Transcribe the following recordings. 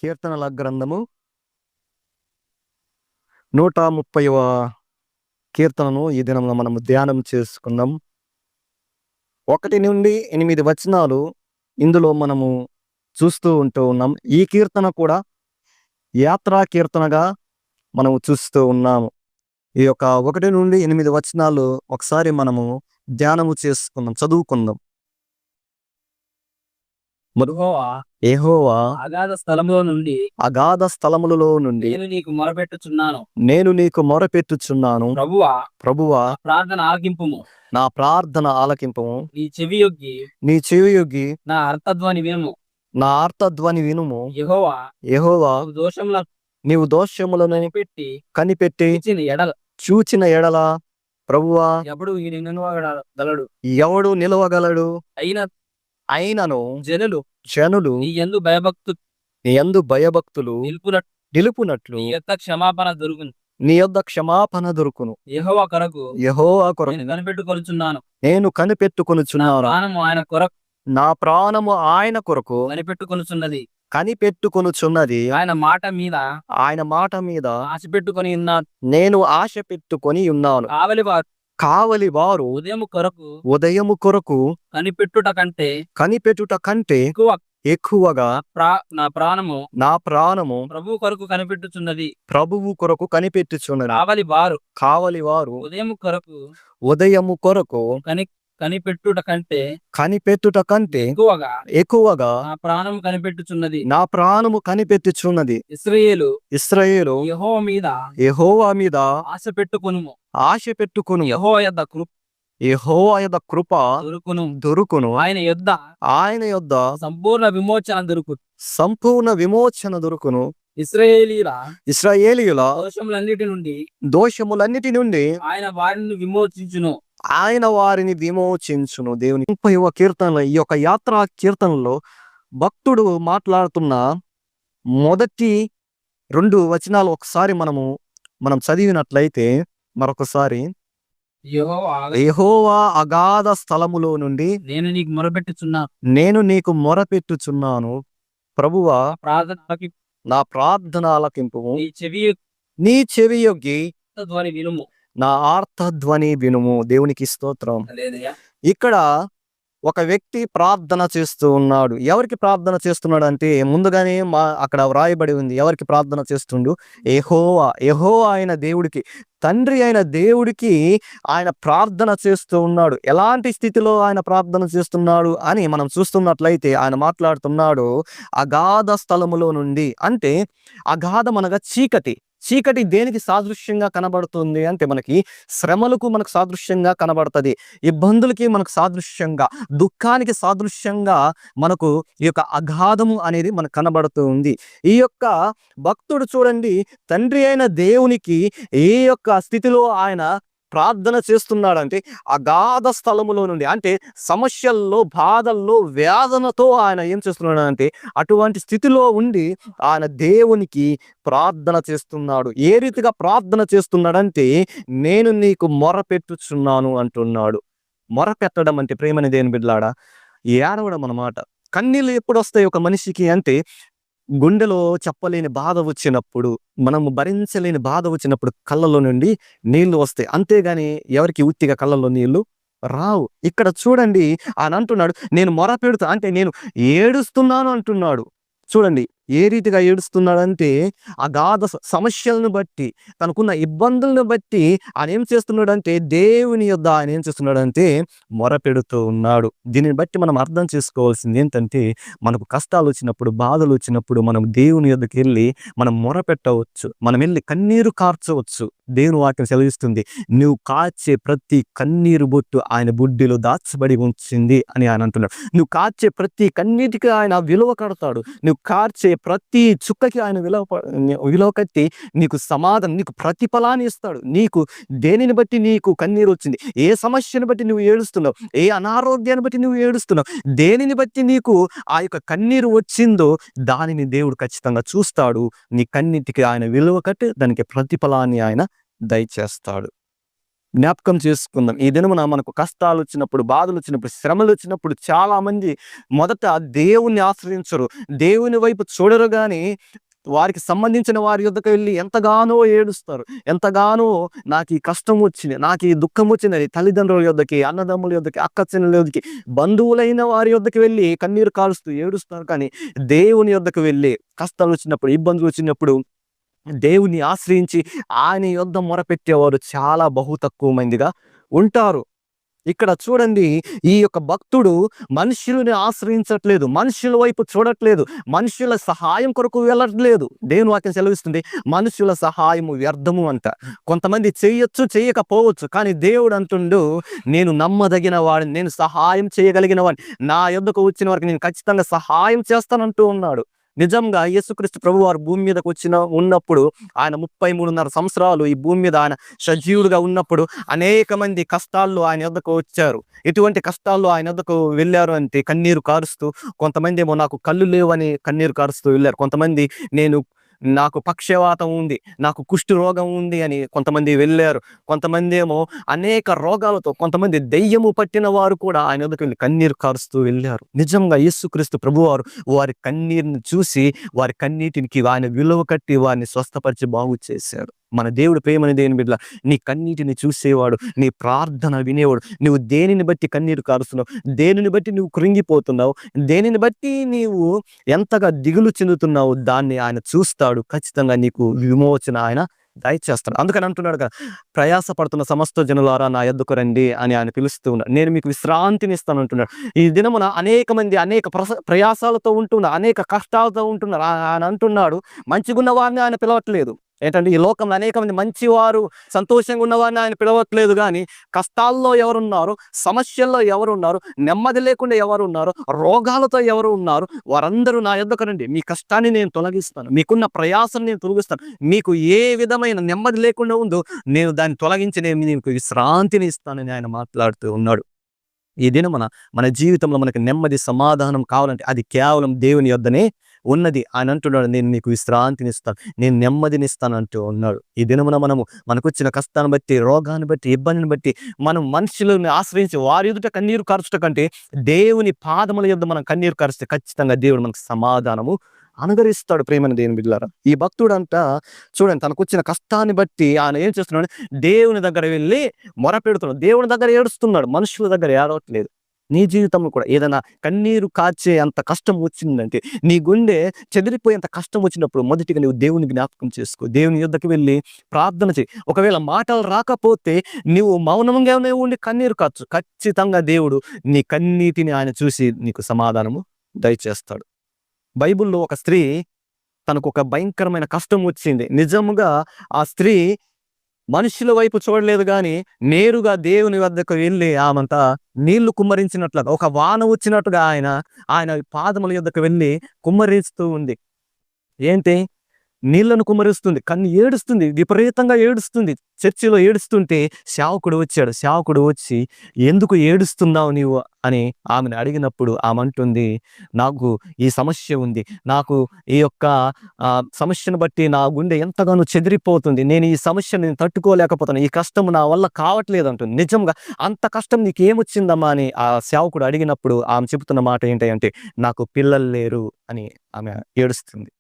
కీర్తనల గ్రంథము 130వ కీర్తనను ఈ దినంలో మనము ధ్యానం చేసుకుందాం. 1 నుండి 8 వచనాలు ఇందులో మనము చూస్తూ ఉన్నాం. ఈ కీర్తన కూడా యాత్రా కీర్తనగా మనము చూస్తూ ఉన్నాము. ఈ యొక్క 1 నుండి 8 వచనాలు ఒకసారి మనము ధ్యానము చేసుకుందాం, చదువుకుందాం. యెహోవా అగాధ స్థలములలో నుండి నేను నీకు మొరపెట్టుచున్నాను. ప్రభువా నా ప్రార్థన ఆలకింపుము. నీ చెవియొగ్గి నా అర్థధ్వని వినుము. యెహోవా నీవు దోషములను కనిపెట్టి చూచిన ఎడల ప్రభువా ఎవడు నిలవగలడు? అయినను జనులు నీ యందు భయభక్తులు నిలుపునట్లు నీ యొద్ద క్షమాపణ దొరుకును. యెహోవా కొరకు నేను కనిపెట్టుకొనుచున్నాను. నా ప్రాణము ఆయన కొరకు కనిపెట్టుకొనుచున్నది. ఆయన మాట మీద నేను ఆశ పెట్టుకొని ఉన్నాను. కావలి వారు ఉదయము కొరకు కనిపెట్టుట కంటే ఎక్కువగా నా ప్రాణము ప్రభువు కొరకు కనిపెట్టుచున్నది. కావలి వారు ఉదయము కొరకు కనిపెట్టుట కంటే ఎక్కువగా నా ప్రాణము కనిపెట్టుచున్నది. ఇశ్రాయేలు యెహోవా మీద ఆశ పెట్టుకొను. యెహోవా యొద్ద కృప దొరుకును. ఆయన యొద్ద సంపూర్ణ విమోచన దొరుకును. ఇశ్రాయేలీయుల దోషములన్నిటి నుండి ఆయన వారిని విమోచించును. దేవుని 30వ కీర్తనలో, ఈ యొక్క యాత్రా కీర్తనలో భక్తుడు మాట్లాడుతున్న మొదటి 2 వచనాలు ఒకసారి మనం చదివినట్లయితే, మరొకసారి యెహోవా అగాధ స్థలములో నుండి నేను నీకు మొరపెట్టుచున్నాను. ప్రభువా నా ప్రార్థన ఆలకింపుము. నీ చెవియొగ్గి నా ఆర్తధ్వని వినుము. దేవునికి స్తోత్రం. ఇక్కడ ఒక వ్యక్తి ప్రార్థన చేస్తూ ఉన్నాడు. ఎవరికి ప్రార్థన చేస్తున్నాడు అంటే, ముందుగానే అక్కడ వ్రాయబడి ఉంది. ఎవరికి ప్రార్థన చేస్తుండు? యెహోవా అయిన దేవుడికి, తండ్రి అయిన దేవుడికి ఆయన ప్రార్థన చేస్తూ ఉన్నాడు. ఎలాంటి స్థితిలో ఆయన ప్రార్థన చేస్తున్నాడు అని మనం చూస్తున్నట్లయితే, ఆయన మాట్లాడుతున్నాడు అగాధ స్థలములో నుండి. అంటే అగాధం అనగా చీకటి దేనికి సాదృశ్యంగా కనబడుతుంది అంటే, మనకి శ్రమలకు మనకు సాదృశ్యంగా కనబడుతుంది. ఇబ్బందులకి మనకు సాదృశ్యంగా, దుఃఖానికి సాదృశ్యంగా మనకు ఈ యొక్క అగాధము అనేది మనకు కనబడుతూ ఉంది. ఈ యొక్క భక్తుడు చూడండి, తండ్రి అయిన దేవునికి ఏ యొక్క స్థితిలో ఆయన ప్రార్థన చేస్తున్నాడంటే, అగాధ స్థలములో నుండి, అంటే సమస్యల్లో, బాధల్లో, వేదనతో ఆయన ఏం చేస్తున్నాడంటే, అటువంటి స్థితిలో ఉండి ఆయన దేవునికి ప్రార్థన చేస్తున్నాడు. ఏ రీతిగా ప్రార్థన చేస్తున్నాడంటే, నేను నీకు మొరపెట్టుచున్నాను అంటున్నాడు. మొరపెట్టడం అంటే, ప్రేమని దేవుని బిడ్డలారా, ఏడవడం అన్నమాట. కన్నీళ్ళు ఎప్పుడు వస్తాయి ఒక మనిషికి అంటే, గుండెలో చెప్పలేని బాధ వచ్చినప్పుడు, మనము భరించలేని బాధ వచ్చినప్పుడు కళ్ళలో నుండి నీళ్లు వస్తాయి. అంతేగాని ఎవరికి ఉత్తిగా కళ్ళలో నీళ్లు రావు. ఇక్కడ చూడండి, ఆయన అంటున్నాడు నేను మొరపెడుతా, అంటే నేను ఏడుస్తున్నాను అంటున్నాడు. చూడండి ఏ రీతిగా ఏడుస్తున్నాడంటే, అగాధ సమస్యలను బట్టి, తనకున్న ఇబ్బందులను బట్టి ఆయన ఏం చేస్తున్నాడంటే, దేవుని యొద్ద ఆయన ఏం చేస్తున్నాడంటే మొరపెడుతూ ఉన్నాడు. దీనిని బట్టి మనం అర్థం చేసుకోవాల్సింది ఏంటంటే, మనకు కష్టాలు వచ్చినప్పుడు, బాధలు వచ్చినప్పుడు మనం దేవుని యొద్దకు వెళ్ళి మనం మొరపెట్టవచ్చు, మనం వెళ్ళి కన్నీరు కార్చవచ్చు. దేవుని వాక్యం సెలవిస్తుంది, నువ్వు కాచే ప్రతి కన్నీరు బొట్టు ఆయన బుడ్డిలో దాచబడి ఉంచింది అని ఆయన అంటున్నాడు. నువ్వు కాచే ప్రతి కన్నీటికి ఆయన విలువ కడతాడు. నువ్వు కార్చే ప్రతి చుక్కకి ఆయన విలువ కట్టి నీకు సమాధానం, నీకు ప్రతిఫలాన్ని ఇస్తాడు. నీకు దేనిని బట్టి నీకు కన్నీరు వచ్చింది, ఏ సమస్యను బట్టి నువ్వు ఏడుస్తున్నావు, ఏ అనారోగ్యాన్ని బట్టి నువ్వు ఏడుస్తున్నావు, దేనిని బట్టి నీకు ఆ యొక్క కన్నీరు వచ్చిందో దానిని దేవుడు ఖచ్చితంగా చూస్తాడు. నీ కన్నీటికి ఆయన విలువ కట్టి దానికి ప్రతిఫలాన్ని ఆయన దయచేస్తాడు. జ్ఞాపకం చేసుకుందాం. ఈ దినమున మనకు కష్టాలు వచ్చినప్పుడు, బాధలు వచ్చినప్పుడు, శ్రమలు వచ్చినప్పుడు చాలా మంది మొదట దేవుణ్ణి ఆశ్రయించరు. దేవుని వైపు చూడరు గాని వారికి సంబంధించిన వారి యొద్దకు వెళ్ళి ఎంతగానో ఏడుస్తారు. ఎంతగానో నాకు ఈ కష్టం వచ్చింది, నాకు ఈ దుఃఖం వచ్చిందని తల్లిదండ్రుల యొద్దకి, అన్నదమ్ముల యొద్దకి, అక్క చెల్లెల యొద్దకి, బంధువులైన వారి యొద్దకు వెళ్ళి కన్నీరు కారుస్తూ ఏడుస్తారు. కానీ దేవుని యొద్దకు వెళ్ళి కష్టాలు వచ్చినప్పుడు, ఇబ్బందులు వచ్చినప్పుడు దేవుని ఆశ్రయించి ఆయన యొద్ద మొరపెట్టేవారు చాలా బహు తక్కువ మందిగా ఉంటారు. ఇక్కడ చూడండి, ఈ యొక్క భక్తుడు మనుషులని ఆశ్రయించట్లేదు, మనుషుల వైపు చూడట్లేదు, మనుషుల సహాయం కొరకు వెళ్ళట్లేదు. దేవుని వాక్యం సెలవిస్తుంది, మనుషుల సహాయము వ్యర్థము అంట. కొంతమంది చేయొచ్చు, చేయకపోవచ్చు, కానీ దేవుడు అంటుండు, నేను నమ్మదగిన వాడిని, నేను సహాయం చేయగలిగిన వాడిని, నా యొద్దకు వచ్చిన వారికి నేను ఖచ్చితంగా సహాయం చేస్తానంటూ ఉన్నాడు. నిజంగా యేసుక్రీస్తు ప్రభువారు భూమి మీదకు ఉన్నప్పుడు ఆయన 33.5 సంవత్సరాలు ఈ భూమి మీద ఆయన సజీవుడుగా ఉన్నప్పుడు అనేక మంది కష్టాల్లో ఆయన యొద్దకు వచ్చారు. ఎటువంటి కష్టాల్లో ఆయన యొద్దకు వెళ్ళారు అంటే కన్నీరు కారుస్తూ, కొంతమంది ఏమో నాకు కళ్ళు లేవని కన్నీరు కారుస్తూ వెళ్ళారు. కొంతమంది నాకు పక్షవాతం ఉంది, నాకు కుష్టు రోగం ఉంది అని కొంతమంది వెళ్ళారు. కొంతమంది ఏమో అనేక రోగాలతో, కొంతమంది దెయ్యము పట్టిన వారు కూడా ఆయన వద్దకు వెళ్ళి కన్నీరు కారుస్తూ వెళ్ళారు. నిజంగా యేసుక్రీస్తు ప్రభువారు వారి కన్నీరుని చూసి వారి కన్నీటికి ఆయన విలువ కట్టి వారిని స్వస్థపరిచి బాగు చేశాడు. మన దేవుడు ప్రేమని దేవుని బిడ్డల, నీ కన్నీటిని చూసేవాడు, నీ ప్రార్థన వినేవాడు. నువ్వు దేనిని బట్టి కన్నీరు కారుస్తున్నావు, దేనిని బట్టి నువ్వు కృంగిపోతున్నావు, దేనిని బట్టి నీవు ఎంతగా దిగులు చెందుతున్నావు, దాన్ని ఆయన చూస్తాడు. ఖచ్చితంగా నీకు విమోచన ఆయన దయచేస్తాడు. అందుకని అంటున్నాడు కదా, ప్రయాసపడుతున్న సమస్త జనులారా నా యొద్దకు రండి అని ఆయన పిలుస్తూ ఉన్నాడు. నేను మీకు విశ్రాంతిని ఇస్తాను అంటున్నాడు. ఈ దినమున అనేక మంది అనేక ప్రయాసాలతో ఉంటున్నారు, అనేక కష్టాలతో ఉంటున్నారు. ఆయన అంటున్నాడు, మంచిగున్న వారిని ఆయన పిలవట్లేదు. ఏంటంటే ఈ లోకంలో అనేక మంది మంచివారు, సంతోషంగా ఉన్నవారిని ఆయన పిలవట్లేదు. కానీ కష్టాల్లో ఎవరున్నారు, సమస్యల్లో ఎవరున్నారు, నెమ్మది లేకుండా ఎవరు ఉన్నారు, రోగాలతో ఎవరు ఉన్నారు, వారందరూ నా యొద్దకు రండి, మీ కష్టాన్ని నేను తొలగిస్తాను, మీకున్న ప్రయాసం నేను తొలగిస్తాను, మీకు ఏ విధమైన నెమ్మది లేకుండా ఉందో నేను దాన్ని తొలగించి నేను మీకు విశ్రాంతిని ఇస్తానని ఆయన మాట్లాడుతూ ఉన్నాడు. ఈ దినమున మన జీవితంలో మనకి నెమ్మది, సమాధానం కావాలంటే అది కేవలం దేవుని యొద్దనే ఉన్నది. ఆయన అంటున్నాడు, నేను నీకు విశ్రాంతిని ఇస్తాను, నేను నెమ్మదిని ఇస్తాను అంటూ ఉన్నాడు. ఈ దినమున మనకు వచ్చిన కష్టాన్ని బట్టి, రోగాన్ని బట్టి, ఇబ్బందిని బట్టి మనం మనుషులను ఆశ్రయించి వారి ఎదుట కన్నీరు కార్చట కంటే దేవుని పాదముల యొద్ద మనం కన్నీరు కార్చితే ఖచ్చితంగా దేవుడు మనకు సమాధానము అనుగ్రహిస్తాడు. ప్రేమని దేవుని బిడ్డలారా, ఈ భక్తుడు అంట చూడండి, తనకు వచ్చిన కష్టాన్ని బట్టి ఆయన ఏం చేస్తున్నాడు, దేవుని దగ్గర వెళ్ళి మొరపెడుతున్నాడు, దేవుని దగ్గర ఏడుస్తున్నాడు, మనుషుల దగ్గర ఏడవట్లేదు. నీ జీవితంలో కూడా ఏదైనా కన్నీరు కాచే అంత కష్టం వచ్చిందంటే, నీ గుండె చెదిరిపోయేంత కష్టం వచ్చినప్పుడు మొదటిగా నువ్వు దేవుని జ్ఞాపకం చేసుకో, దేవుని యొద్దకు వెళ్ళి ప్రార్థన చేయి. ఒకవేళ మాటలు రాకపోతే నువ్వు మౌనంగానే ఉండి కన్నీరు కాచు. ఖచ్చితంగా దేవుడు నీ కన్నీటిని ఆయన చూసి నీకు సమాధానము దయచేస్తాడు. బైబిల్లో ఒక స్త్రీ, తనకు ఒక భయంకరమైన కష్టం వచ్చింది. నిజముగా ఆ స్త్రీ మనుషుల వైపు చూడలేదు కానీ నేరుగా దేవుని వద్దకు వెళ్ళి ఆమంతా నీళ్లు కుమ్మరించినట్లుగా, ఒక వాన వచ్చినట్టుగా ఆయన పాదముల యొద్దకు వెళ్ళి కుమ్మరిస్తూ ఉంది. ఏంటి? నీళ్లను కుమ్మరిస్తుంది, కన్ను ఏడుస్తుంది, విపరీతంగా ఏడుస్తుంది. చర్చిలో ఏడుస్తుంటే సేవకుడు వచ్చాడు. సేవకుడు వచ్చి, ఎందుకు ఏడుస్తున్నావు నీవు అని ఆమెను అడిగినప్పుడు ఆమె అంటుంది, నాకు ఈ సమస్య ఉంది, నాకు ఈ యొక్క సమస్యను బట్టి నా గుండె ఎంతగానో చెదిరిపోతుంది, నేను ఈ సమస్యను నేను తట్టుకోలేకపోతున్నాను, ఈ కష్టం నా వల్ల కావట్లేదు అంటుంది. నిజంగా అంత కష్టం నీకు ఏమొచ్చిందమ్మా అని ఆ సేవకుడు అడిగినప్పుడు ఆమె చెబుతున్న మాట ఏంటంటే, నాకు పిల్లలు లేరు అని ఆమె ఏడుస్తుంది.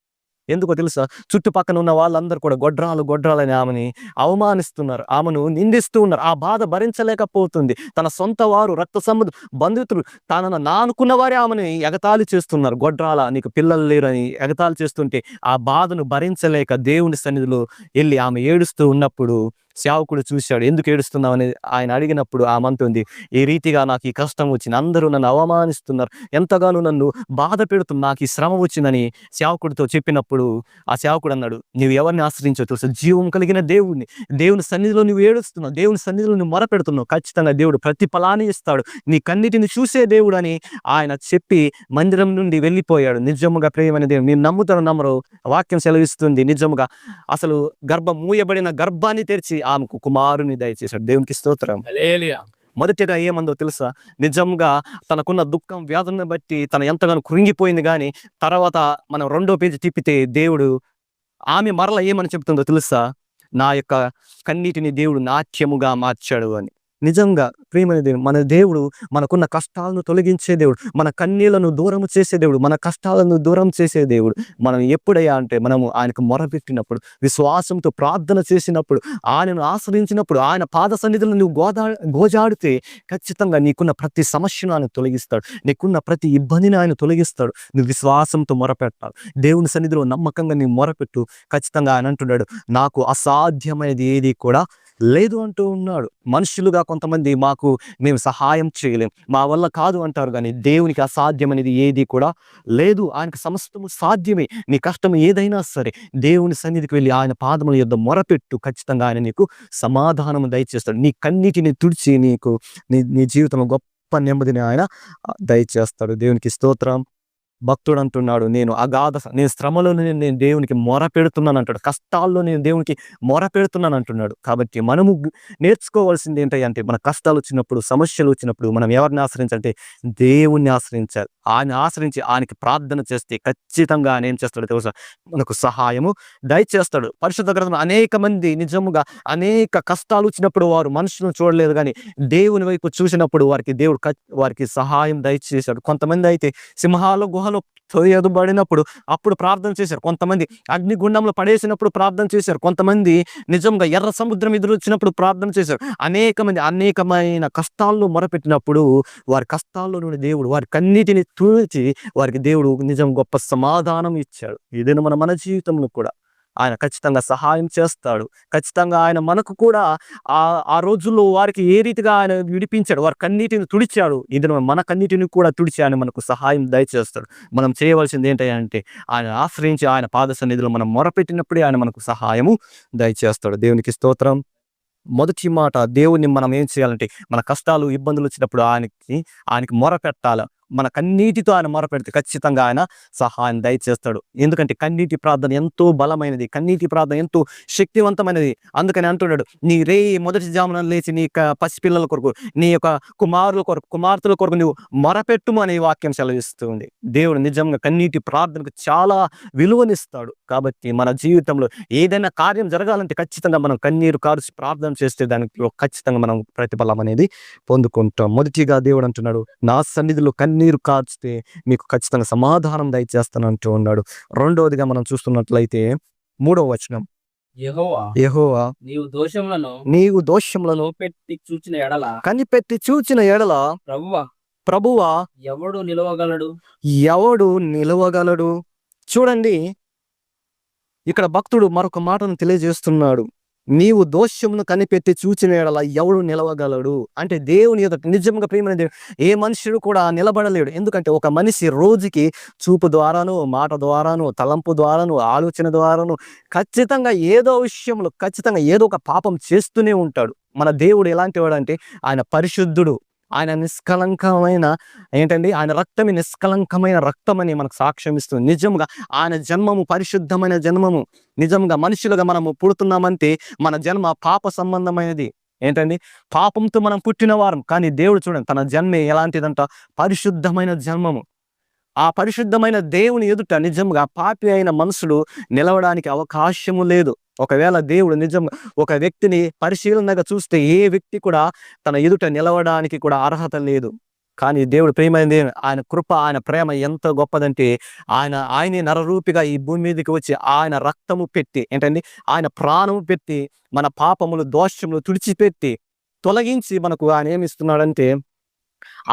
ఎందుకో తెలుసా? చుట్టుపక్కన ఉన్న వాళ్ళందరూ కూడా గొడ్రాలని ఆమెని అవమానిస్తున్నారు, ఆమెను నిందిస్తూ ఉన్నారు. ఆ బాధ భరించలేకపోతుంది. తన సొంత వారు, రక్త సంబంధులు, బంధువులు, తనను నానుకున్న వారే ఆమెని ఎగతాళి చేస్తున్నారు. గొడ్రాల, నీకు పిల్లలు లేరని ఎగతాళి చేస్తుంటే ఆ బాధను భరించలేక దేవుని సన్నిధిలో వెళ్ళి ఆమె ఏడుస్తూ ఉన్నప్పుడు సేవకుడు చూశాడు. ఎందుకు ఏడుస్తున్నావు అని ఆయన అడిగినప్పుడు ఆమె అంటుంది, ఈ రీతిగా నాకు ఈ కష్టం వచ్చింది, అందరూ నన్ను అవమానిస్తున్నారు, ఎంతగానో నన్ను బాధ పెడుతున్నారు, నాకు ఈ శ్రమ వచ్చిందని సేవకుడితో చెప్పినప్పుడు ఆ సేవకుడు అన్నాడు, నువ్వు ఎవరిని ఆశ్రయించో తెలుసు? జీవం కలిగిన దేవుణ్ణి. దేవుని సన్నిధిలో నువ్వు ఏడుస్తున్నావు, దేవుని సన్నిధిలో నువ్వు మొరపెడుతున్నావు, ఖచ్చితంగా దేవుడు ప్రతిఫలాన్ని ఇస్తాడు, నీ కన్నిటిని చూసే దేవుడు అని ఆయన చెప్పి మందిరం నుండి వెళ్ళిపోయాడు. నిజముగా ప్రియమైన దేవుడు, మీరు నమ్ముతారో నమ్మరో, వాక్యం సెలవిస్తుంది, నిజముగా అసలు గర్భం మూయబడిన గర్భాన్ని తెరిచి ఆమెకు కుమారుని దయచేశాడు. దేవునికి స్తోత్రం. హల్లెలూయా. మొదటిగా ఏమందో తెలుసా? నిజంగా తనకున్న దుఃఖం, వ్యాధులను బట్టి తను ఎంతగానో కృంగిపోయింది. కానీ తర్వాత మనం 2వ పేజీ తిప్పితే దేవుడు ఆమె మరల ఏమని చెప్తుందో తెలుసా? నా యొక్క కన్నీటిని దేవుడు నాట్యముగా మార్చాడు అని. నిజంగా ప్రియమైన దేవుడు, మన దేవుడు మనకున్న కష్టాలను తొలగించే దేవుడు, మన కన్నీళ్లను దూరం చేసే దేవుడు, మన కష్టాలను దూరం చేసే దేవుడు. మనం ఎప్పుడయ్యా అంటే మనము ఆయనకు మొరపెట్టినప్పుడు, విశ్వాసంతో ప్రార్థన చేసినప్పుడు, ఆయనను ఆశ్రయించినప్పుడు, ఆయన పాద సన్నిధిలో నువ్వు గోజాడితే ఖచ్చితంగా నీకున్న ప్రతి సమస్యను ఆయన తొలగిస్తాడు. నీకున్న ప్రతి ఇబ్బందిని ఆయన తొలగిస్తాడు. నువ్వు విశ్వాసంతో మొరపెట్టాలి. దేవుని సన్నిధిలో నమ్మకంగా నీ మొరపెట్టు. ఖచ్చితంగా ఆయన అంటున్నాడు, నాకు అసాధ్యమైనది ఏది కూడా లేదు అంటూ ఉన్నాడు. మనుషులుగా కొంతమంది మేము సహాయం చేయలేం, మా వల్ల కాదు అంటారు, కానీ దేవునికి అసాధ్యమనేది ఏది కూడా లేదు. ఆయనకు సమస్తము సాధ్యమే. నీ కష్టం ఏదైనా సరే దేవుని సన్నిధికి వెళ్ళి ఆయన పాదముల యొద్ద మొరపెట్టు. ఖచ్చితంగా ఆయన నీకు సమాధానం దయచేస్తాడు. నీ కన్నీటిని తుడిచి నీకు నీ జీవితంలో గొప్ప నెమ్మదిని ఆయన దయచేస్తాడు. దేవునికి స్తోత్రం. భక్తుడు అంటున్నాడు, నేను శ్రమలో నేను దేవునికి మొర పెడుతున్నాను అంటాడు. కష్టాల్లో నేను దేవునికి మొర పెడుతున్నాను అంటున్నాడు. కాబట్టి మనము నేర్చుకోవాల్సింది ఏంటంటే, మన కష్టాలు వచ్చినప్పుడు, సమస్యలు వచ్చినప్పుడు మనం ఎవరిని ఆశ్రయించాలంటే దేవుణ్ణి ఆశ్రయించాలి. ఆయన ఆశ్రయించి ఆయనకి ప్రార్థన చేస్తే ఖచ్చితంగా ఆయన ఏం చేస్తాడో తెలుసా, మనకు సహాయము దయచేస్తాడు. పరిశుద్ధ గ్రంథంలో అనేక మంది నిజముగా అనేక కష్టాలు వచ్చినప్పుడు వారు మనుషులను చూడలేదు, కానీ దేవుని వైపు చూసినప్పుడు దేవుడు వారికి సహాయం దయచేశాడు. కొంతమంది అయితే సింహాల గుహలో తోయబడినప్పుడు అప్పుడు ప్రార్థన చేశారు. కొంతమంది అగ్నిగుండంలో పడేసినప్పుడు ప్రార్థన చేశారు. కొంతమంది నిజంగా ఎర్ర సముద్రం ఎదురొచ్చినప్పుడు ప్రార్థన చేశారు. అనేకమైన కష్టాల్లో మొరపెట్టినప్పుడు వారి కష్టాల్లో నుండి దేవుడు వారి కన్నీటిని తుడిచి వారికి దేవుడు నిజం గొప్ప సమాధానం ఇచ్చాడు. ఏదైనా మన జీవితంలో కూడా ఆయన ఖచ్చితంగా సహాయం చేస్తాడు. ఖచ్చితంగా ఆయన మనకు కూడా ఆ రోజుల్లో వారికి ఏ రీతిగా ఆయన విడిపించాడు, వారి కన్నీటిని తుడిచాడు, ఇది మన కన్నీటిని కూడా తుడిచి ఆయన మనకు సహాయం దయచేస్తాడు. మనం చేయవలసింది ఏంటంటే ఆయన ఆశ్రయించి ఆయన పాద సన్నిధిలో మనం మొరపెట్టినప్పుడే ఆయన మనకు సహాయము దయచేస్తాడు. దేవునికి స్తోత్రం. మొదటి మాట, దేవుణ్ణి మనం ఏం చేయాలంటే మన కష్టాలు ఇబ్బందులు వచ్చినప్పుడు ఆయనకి మొరపెట్టాలి. మన కన్నీటితో ఆయన మొరపెడితే ఖచ్చితంగా ఆయన సహాయం దయచేస్తాడు. ఎందుకంటే కన్నీటి ప్రార్థన ఎంతో బలమైనది, కన్నీటి ప్రార్థన ఎంతో శక్తివంతమైనది. అందుకని అంటున్నాడు, నీ మొదటి జామున లేచి నీ పసిపిల్లల కొరకు, నీ యొక్క కుమార్తెల కొరకు నువ్వు మొరపెట్టుము అనే వాక్యం సెలవిస్తుంది. దేవుడు నిజంగా కన్నీటి ప్రార్థనకు చాలా విలువనిస్తాడు. కాబట్టి మన జీవితంలో ఏదైనా కార్యం జరగాలంటే ఖచ్చితంగా మనం కన్నీరు కార్చి ప్రార్థన చేస్తే దానికి ఖచ్చితంగా మనం ప్రతిఫలం అనేది పొందుకుంటాం. మొదటిగా దేవుడు అంటున్నాడు, నా సన్నిధిలో కన్నీరు కార్చితే మీకు ఖచ్చితంగా సమాధానం దయచేస్తాను అంటూ ఉన్నాడు. రెండవదిగా మనం చూస్తున్నట్లయితే 3వ వచనం, యెహోవా నీవు దోషములను కనిపెట్టి చూచిన ఎడల ప్రభువా ఎవడు నిలవగలడు? చూడండి, ఇక్కడ భక్తుడు మరొక మాటను తెలియజేస్తున్నాడు. నీవు దోషమును కనిపెట్టి చూచిన ఎడల ఎవడు నిలవగలడు అంటే, దేవుని ఎదుట నిజంగా ప్రియమైన దేవుడు ఏ మనుషుడు కూడా నిలబడలేడు. ఎందుకంటే ఒక మనిషి రోజుకి చూపు ద్వారాను, మాట ద్వారాను, తలంపు ద్వారాను, ఆలోచన ద్వారాను ఖచ్చితంగా ఏదో విషయంలో ఖచ్చితంగా ఏదో ఒక పాపం చేస్తూనే ఉంటాడు. మన దేవుడు ఎలాంటి వాడు అంటే, ఆయన పరిశుద్ధుడు, ఆయన నిష్కలంకమైన ఆయన రక్తమే నిష్కలంకమైన రక్తమని మనకు సాక్ష్యం ఇస్తుంది. నిజంగా ఆయన జన్మము పరిశుద్ధమైన జన్మము. నిజంగా మనుషులుగా మనము పుడుతున్నామంటే మన జన్మ పాప సంబంధమైనది. పాపంతో మనం పుట్టిన వారం, కానీ దేవుడు చూడండి తన జన్మే ఎలాంటిదంట, పరిశుద్ధమైన జన్మము. ఆ పరిశుద్ధమైన దేవుని ఎదుట నిజంగా పాపి అయిన మనుషులు నిలవడానికి అవకాశము లేదు. ఒకవేళ దేవుడు నిజంగా ఒక వ్యక్తిని పరిశీలనగా చూస్తే ఏ వ్యక్తి కూడా తన ఎదుట నిలవడానికి కూడా అర్హత లేదు. కానీ దేవుడు ప్రేమైన దేవుడు, ఆయన కృప, ఆయన ప్రేమ ఎంత గొప్పదంటే ఆయనే నరరూపిగా ఈ భూమి మీదకి వచ్చి ఆయన రక్తము పెట్టి ఆయన ప్రాణము పెట్టి మన పాపములు దోషములు తుడిచిపెట్టి తొలగించి మనకు ఆయన ఏమిస్తున్నాడంటే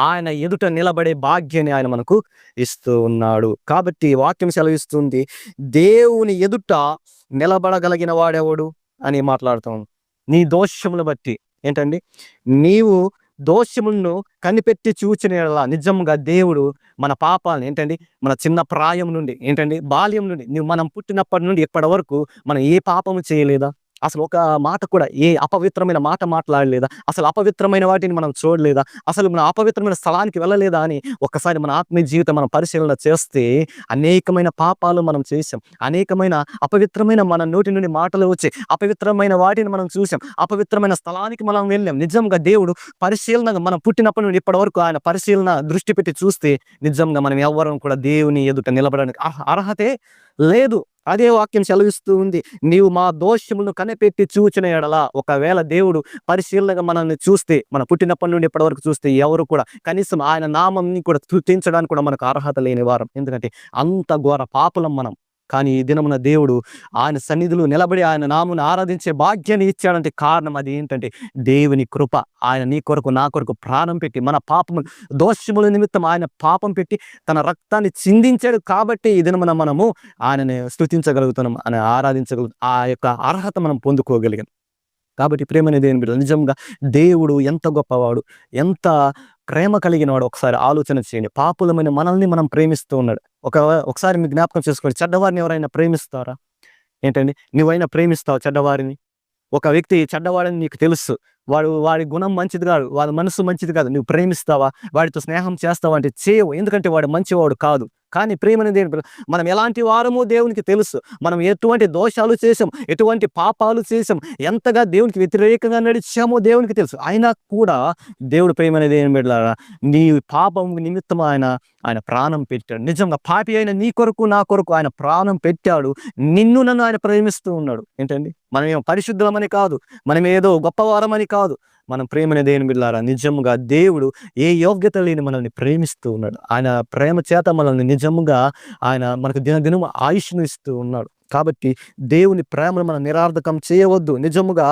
ఆయన ఎదుట నిలబడే భాగ్యాన్ని ఆయన మనకు ఇస్తూ ఉన్నాడు. కాబట్టి వాక్యం సెలవిస్తుంది, దేవుని ఎదుట నిలబడగలిగిన వాడెవడు అని మాట్లాడుతాం. నీ దోషములను బట్టి నీవు దోషములను కనిపెట్టి చూచిన నిజంగా దేవుడు మన పాపాలను మన చిన్న ప్రాయం నుండి బాల్యం నుండి మనం పుట్టినప్పటి నుండి ఇప్పటి వరకు మనం ఏ పాపము చేయలేదా? అసలు ఒక మాట కూడా ఏ అపవిత్రమైన మాట మాట్లాడలేదా? అసలు అపవిత్రమైన వాటిని మనం చూడలేదా? అసలు మన అపవిత్రమైన స్థలానికి వెళ్ళలేదా అని ఒక్కసారి మన ఆత్మీయ జీవితం మనం పరిశీలన చేస్తే అనేకమైన పాపాలు మనం చేసాం. అనేకమైన అపవిత్రమైన మన నోటి నుండి మాటలు వచ్చి అపవిత్రమైన వాటిని మనం చూసాం. అపవిత్రమైన స్థలానికి మనం వెళ్ళాం. నిజంగా దేవుడు పరిశీలనగా మనం పుట్టినప్పటి నుండి ఇప్పటి వరకు ఆయన పరిశీలన దృష్టి పెట్టి చూస్తే నిజంగా మనం ఎవ్వరం కూడా దేవుని ఎదుట నిలబడడానికి అర్హతే లేదు. అదే వాక్యం సెలవిస్తూ ఉంది. నీవు మా దోషములను కనిపెట్టి చూచిన యెడల, ఒకవేళ దేవుడు పరిశీలనగా మనల్ని చూస్తే, మన పుట్టినప్పటి నుండి ఇప్పటి వరకు చూస్తే ఎవరు కూడా కనీసం ఆయన నామంని కూడా స్తుతించడానికి కూడా మనకు అర్హత లేని వారం. ఎందుకంటే అంత ఘోర పాపులం మనం. కానీ ఈ దినమున దేవుడు ఆయన సన్నిధిలో నిలబడి ఆయన నామమును ఆరాధించే భాగ్యాన్ని ఇచ్చాడంటే కారణం అది ఏంటంటే దేవుని కృప. ఆయన నీ కొరకు నా కొరకు ప్రాణం పెట్టి మన పాపము దోషముల నిమిత్తం ఆయన పాపం పెట్టి తన రక్తాన్ని చిందించాడు కాబట్టి ఈ దినమున మనము ఆయనని స్తుతించగలుగుతున్నాం, ఆయన ఆ యొక్క అర్హత మనం పొందుకోగలిగాం. కాబట్టి ప్రేమని దేవుని బిడ్డలు, నిజంగా దేవుడు ఎంత గొప్పవాడు, ఎంత ప్రేమ కలిగిన వాడు ఒకసారి ఆలోచన చేయండి. పాపులమైన మనల్ని మనం ప్రేమిస్తూ ఉన్నాడు. ఒకసారి మీకు జ్ఞాపకం చేసుకోండి, చెడ్డవారిని ఎవరైనా ప్రేమిస్తారా? ఏంటండి, నువ్వైనా ప్రేమిస్తావు చెడ్డవారిని? ఒక వ్యక్తి చెడ్డవాడని నీకు తెలుసు, వాడి గుణం మంచిది కాదు, వాడి మనసు మంచిది కాదు, నువ్వు ప్రేమిస్తావా? వాడితో స్నేహం చేస్తావా అంటే చేయవు, ఎందుకంటే వాడు మంచివాడు కాదు. కానీ ప్రేమని దేవుని, మనం ఎలాంటి వారమో దేవునికి తెలుసు. మనం ఎటువంటి దోషాలు చేసాం, ఎటువంటి పాపాలు చేసాం, ఎంతగా దేవునికి వ్యతిరేకంగా నడిచామో దేవునికి తెలుసు. అయినా కూడా దేవుడు ప్రేమని దేవుని బిడ్డలారా, నీ పాపం నిమిత్తం ఆయన ప్రాణం పెట్టాడు. నిజంగా పాపి అయిన నీ కొరకు నా కొరకు ఆయన ప్రాణం పెట్టాడు. నన్ను ఆయన ప్రేమిస్తూ ఉన్నాడు. ఏంటండి, మనం ఏం పరిశుద్ధమని కాదు, మనం ఏదో గొప్పవారమని కాదు, మనం ప్రేమని దేవుని బిడ్డలారా, నిజముగా దేవుడు ఏ యోగ్యత లేని మనల్ని ప్రేమిస్తూ ఉన్నాడు. ఆయన ప్రేమ చేత మనల్ని నిజముగా ఆయన మనకు దినదినం ఆయుష్ను ఇస్తూ ఉన్నాడు. కాబట్టి దేవుని ప్రేమను మనం నిరార్థకం చేయవద్దు. నిజముగా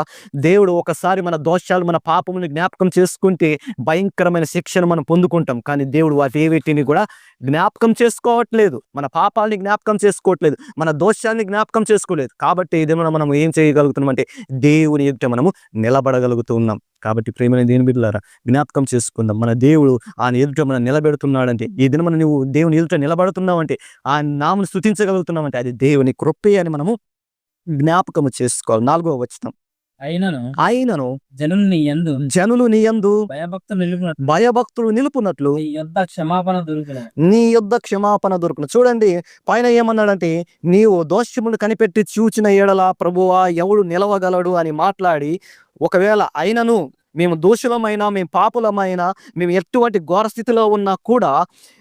దేవుడు ఒకసారి మన దోషాలు, మన పాపముని జ్ఞాపకం చేసుకుంటే భయంకరమైన శిక్షను మనం పొందుకుంటాం. కానీ దేవుడు వీటిని కూడా జ్ఞాపకం చేసుకోవట్లేదు, మన పాపాలని జ్ఞాపకం చేసుకోవట్లేదు, మన దోషాన్ని జ్ఞాపకం చేసుకోలేదు. కాబట్టి ఇదేమన్నా మనం ఏం చేయగలుగుతున్నాం అంటే దేవుని ఎదుట మనము నిలబడగలుగుతూ ఉన్నాం. కాబట్టి ప్రేమని దేవుని బిడ్డలారా, జ్ఞాపకం చేసుకుందాం, మన దేవుడు ఆయన ఎదుట మనం నిలబెడుతున్నాడంటే, ఈ దిన మనం నువ్వు దేవుని ఎదుట నిలబడుతున్నావంటే, ఆయన నామను స్తుతించగలుగుతున్నామంటే అది దేవుని కృపే అని మనము జ్ఞాపకము చేసుకోవాలి. 4వ వచనం, అయినను జనులు నీ యందు భయభక్తులు నిలుపునట్లు నీ యొద్ద క్షమాపణ దొరుకును. చూడండి, పైన ఏమన్నాడంటే, నీవు దోషమును కనిపెట్టి చూచిన ఎడల ప్రభువా ఎవడు నిలవగలడు అని మాట్లాడి, ఒకవేళ అయినను మేము దోషులమైనా, మేము పాపులమైనా, మేము ఎటువంటి ఘోర స్థితిలో ఉన్నా కూడా